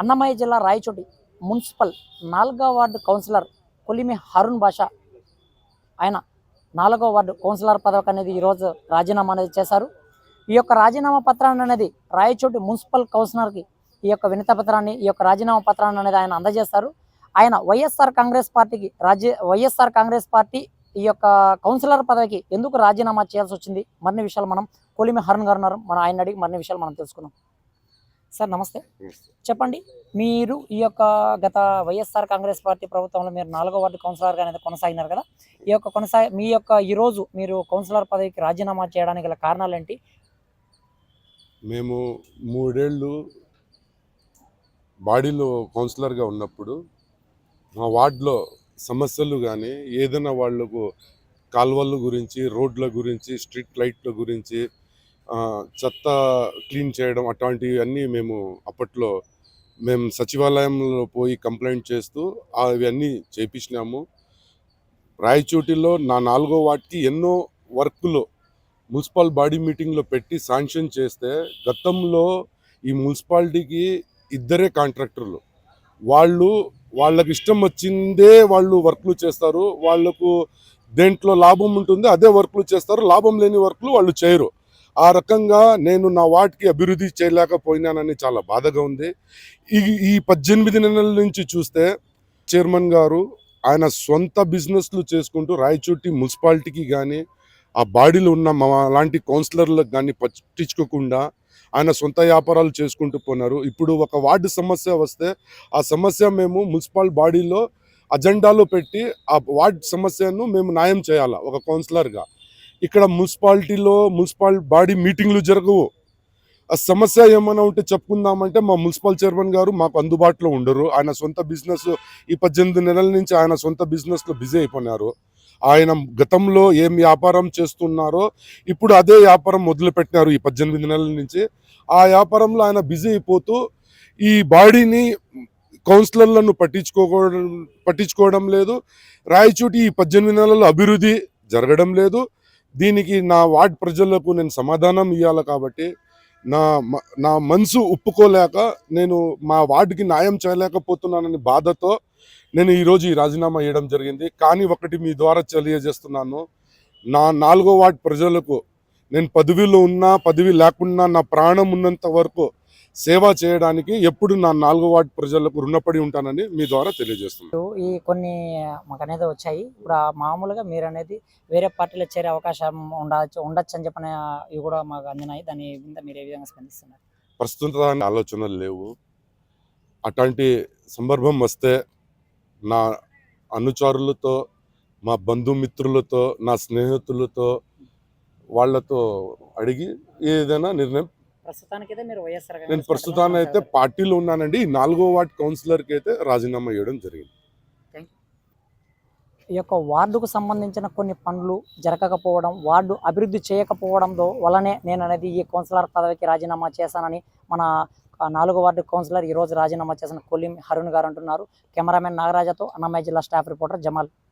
అన్నమయ్య జిల్లా రాయచోటి మున్సిపల్ 4వ ward councillor కొలిమి Hurun బాషా ఆయన 4వ వార్డు కౌన్సిలర్ పదవికి అనేది ఈరోజు రాజీనామా అనేది చేశారు. ఈ యొక్క రాజీనామా పత్రాన్ని అనేది రాయచోటి మున్సిపల్ కౌన్సిలర్కి ఈ యొక్క వినతి పత్రాన్ని ఈ యొక్క రాజీనామా పత్రాన్ని అనేది ఆయన అందజేస్తారు. ఆయన వైఎస్ఆర్ కాంగ్రెస్ పార్టీ ఈ యొక్క కౌన్సిలర్ పదవికి ఎందుకు రాజీనామా చేయాల్సి వచ్చింది, మరిన్ని విషయాలు మనం కొలిమి హరుణ్ గారు ఉన్నారు, మనం ఆయన అడిగి మరిన్ని విషయాలు మనం తెలుసుకున్నాం. సార్ నమస్తే, చెప్పండి. మీరు ఈ యొక్క గత వైఎస్ఆర్ కాంగ్రెస్ పార్టీ ప్రభుత్వంలో మీరు 4వ వార్డు కౌన్సిలర్గా అనేది కొనసాగినారు కదా. ఈ యొక్క మీ యొక్క ఈరోజు మీరు కౌన్సిలర్ పదవికి రాజీనామా చేయడానికి గల కారణాలు ఏంటి? మేము 3 ఏళ్ళు బాడీలో కౌన్సిలర్గా ఉన్నప్పుడు మా వార్డులో సమస్యలు కానీ ఏదైనా వాళ్లకు కాలువల గురించి, రోడ్ల గురించి, స్ట్రీట్ లైట్ల గురించి, చెత్త క్లీన్ చేయడం అట్లాంటివన్నీ అప్పట్లో మేము సచివాలయంలో పోయి కంప్లైంట్ చేస్తూ అవన్నీ చేయించినాము. రాయచోటిలో నా 4వ వార్డుకి ఎన్నో వర్కులు మున్సిపల్ బాడీ మీటింగ్లో పెట్టి శాంక్షన్ చేస్తే గతంలో ఈ మున్సిపాలిటీకి 2 కాంట్రాక్టర్లు వాళ్ళకి ఇష్టం వచ్చిందే వాళ్ళు వర్క్లు చేస్తారు. వాళ్ళకు దేంట్లో లాభం ఉంటుంది అదే వర్క్లు చేస్తారు, లాభం లేని వర్క్లు వాళ్ళు చేయరు. ఆ రకంగా నేను నా వార్డుకి అభివృద్ధి చేయలేకపోయినానని చాలా బాధగా ఉంది. ఈ 18 నెలల నుంచి చూస్తే చైర్మన్ గారు ఆయన సొంత బిజినెస్లు చేసుకుంటూ రాయచోటి మున్సిపాలిటీకి కానీ ఆ బాడీలో ఉన్న మా లాంటి కౌన్సిలర్లకు కానీ పట్టించుకోకుండా ఆయన సొంత వ్యాపారాలు చేసుకుంటూ పోయినారు. ఇప్పుడు ఒక వార్డు సమస్య వస్తే ఆ సమస్య మేము మున్సిపల్ బాడీలో అజెండాలో పెట్టి ఆ వార్డు సమస్యను మేము న్యాయం చేయాలా ఒక కౌన్సిలర్గా. ఇక్కడ మున్సిపల్ బాడీ మీటింగ్లు జరగవు. ఆ సమస్య ఏమైనా ఉంటే చెప్పుకుందామంటే మా మున్సిపల్ చైర్మన్ గారు మాకు అందుబాటులో ఉండరు. ఆయన సొంత బిజినెస్ ఈ 18 నెలల నుంచి ఆయన సొంత బిజినెస్లో బిజీ అయిపోయినారు. ఆయన గతంలో ఏం వ్యాపారం చేస్తున్నారో ఇప్పుడు అదే వ్యాపారం మొదలుపెట్టినారు ఈ 18 నెలల నుంచి. ఆ వ్యాపారంలో ఆయన బిజీ అయిపోతూ ఈ బాడీని కౌన్సిలర్లను పట్టించుకోవడం లేదు. రాయచోటి ఈ 18 నెలల అభివృద్ధి జరగడం లేదు. దీనికి నా వార్డ్ ప్రజలకు నేను సమాధానం ఇవ్వాలి కాబట్టి నా మనసు ఒప్పుకోలేక నేను మా వార్డుకి న్యాయం చేయలేకపోతున్నానని బాధతో నేను ఈరోజు ఈ రాజీనామా చేయడం జరిగింది. కానీ ఒకటి మీ ద్వారా తెలియజేస్తున్నాను, నా 4వ వార్డు ప్రజలకు నేను పదవిలో ఉన్నా పదవి లేకున్నా నా ప్రాణం ఉన్నంత వరకు సేవ చేయడానికి ఎప్పుడు నా 4వ వార్డు ప్రజలకు రుణపడి ఉంటానని మీ ద్వారా తెలియజేస్తున్నాను. ఈ కొన్ని మాకు అనేది వచ్చాయి. ఇప్పుడు మామూలుగా మీరు అనేది వేరే పార్టీలో చేరే అవకాశం ఉండొచ్చు అని చెప్పిన ఇవి కూడా మాకు అందినాయి. దాని మీద మీరు ఏ విధంగా స్పందిస్తున్నారు? ప్రస్తుతానికి ఆలోచనలు లేవు. అట్లాంటి సందర్భం వస్తే నా అనుచరులతో, మా బంధుమిత్రులతో, నా స్నేహితులతో వాళ్ళతో అడిగి ఏదైనా నిర్ణయం. ప్రస్తుతానికైతే మీరు నేను ప్రస్తుతాన్ని అయితే పార్టీలో ఉన్నానండి. 4వ వార్డు కౌన్సిలర్కి అయితే రాజీనామా చేయడం జరిగింది. ఈ యొక్క వార్డుకు సంబంధించిన కొన్ని పనులు జరగకపోవడం, వార్డు అభివృద్ధి చేయకపోవడంతో వల్లనే నేను అనేది ఈ కౌన్సిలర్ పదవికి రాజీనామా చేశానని మన 4వ వార్డు కౌన్సిలర్ ఈరోజు రాజీనామా చేసిన కొలిమి హరుణ్ గారు అంటున్నారు. కెమెరామెన్ నాగరాజతో అన్నమయ్య జిల్లా స్టాఫ్ రిపోర్టర్ జమాల్.